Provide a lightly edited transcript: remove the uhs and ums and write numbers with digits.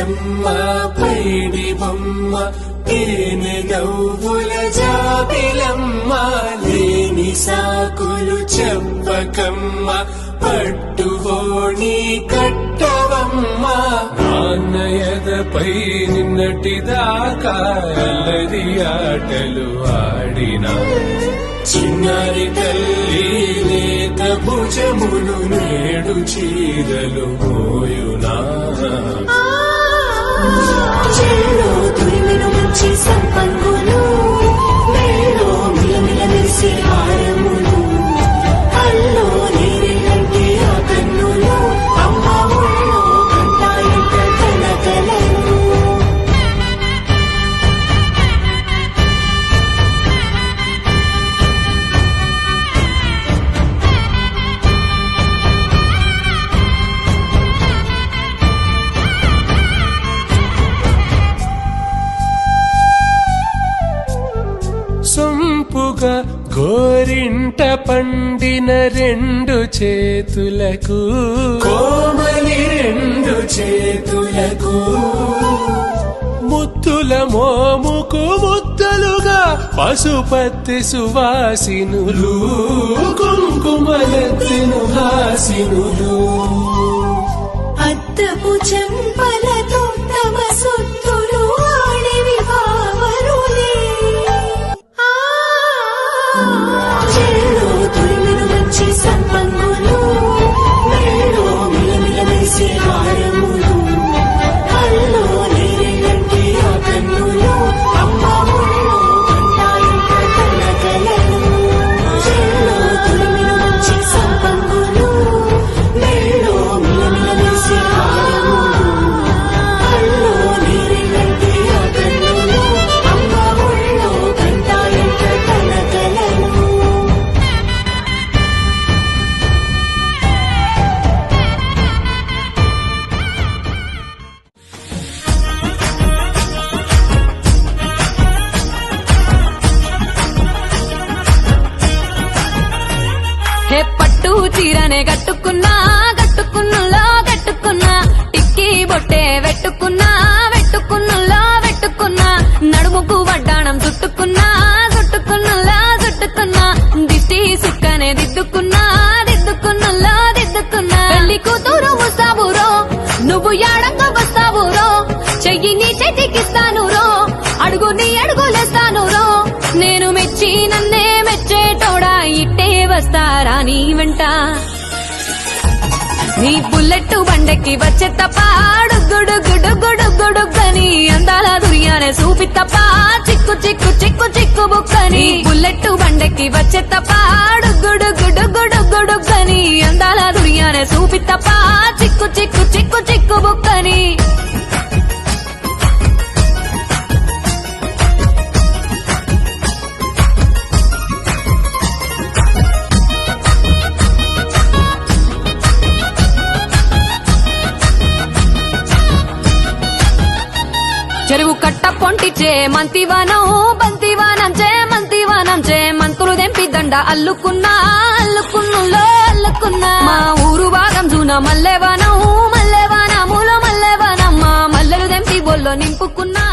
బుజ్జమ్మ పైడి బొమ్మ తేనె నవ్వుల జాబిలమ్మ లేని సాకులు చెప్పకమ్మ పట్టుబోణి కట్టవమ్మ నాన్నయదపై నిన్నటిదాకా అల్లరి ఆటలు ఆడినా చిన్నారి తల్లి లేత భుజములు నేడు చీరలు మోయునా చెల్లో తురిమిన మంచి సంపంగులు మేలో మిలమిల మెరిసే హారములు అల్లో నీరెలంటి ఆ కన్నులు అమ్మ ఒళ్ళో కంటాయంట కలకలను సొంపుగా గోరింట పండిన రెండు చేతులకు కోమలి రెండు చేతులకు ముత్తుల మోముకు ముద్దలుగా పశుపతి సువాసినులు కుంకుమలెత్తిను హాసినులు అద్దపు చెంపలతో తమ సొత్తులు ఆడివి బావరులే చెల్లో తురిమిన మంచి సంపంగులు మేలో మిలమిల మెరిసే హారములు అల్లో నీరెలంటి ఆ కన్నులు అమ్మ ఒళ్ళో కంటాయంట కలకలను చెల్లో తురిమిన మంచి సంపంగులు మేలో మిలమిల మెరిసే హారములు అల్లో నీరెలంటి ఆ కన్నులు అమ్మ ఒళ్ళో కంటాయంట కలకలను హే పట్టు చీరనే కట్టుకున్నా కట్టుకున్నులో కట్టుకున్నా టిక్కీ బొట్టే వెట్టుకున్నా వెట్టుకున్నులో వెట్టుకున్నా నడుముకు వడ్డాణం చుట్టుకున్నా చుట్టుకున్నులో చుట్టుకున్నా దిష్టి సుక్కనే దిద్దుకున్నా దిద్దుకున్నులో దిద్దుకున్నా పెళ్లి కూతురు ముస్తాబురో నువ్వు యాడంగా వస్తావురో చెయ్యి నీ చేతికిస్తాను రో అడుగు నీ అడుగులేస్తాను రో నేను మెచ్చి నన్నే మెచ్చేటోడా ఇట్టే వస్తారా నీ వెంట నీ బుల్లెట్ బండెక్కి వచ్చే తప్ప గుడుగుడుగుడుగుడుగుడుగని అందాల దుర్యానే చూపి తప్ప చిక్కు చిక్కు చిక్కు చిక్కు బుక్కని బుల్లెట్ బండెక్కి వచ్చే తప్ప గుడుగుడుగుడుగుడుగని అందాల దుర్యానే చూపి తప్ప చిక్కు చిక్కు చిక్కు చిక్కు బుక్కని చెరువు కట్ట పొంటిచే మంతివానం బంతివానం చే మంతులు దెంపి దండ అల్లుకున్నా అల్లుకున్నులో అల్లుకున్నా మా ఊరు భాగం జూన మల్లెవానం మల్లెవానములో మల్లెవానమ్మ మల్లెలు దెంపి బొల్లో నింపుకున్నా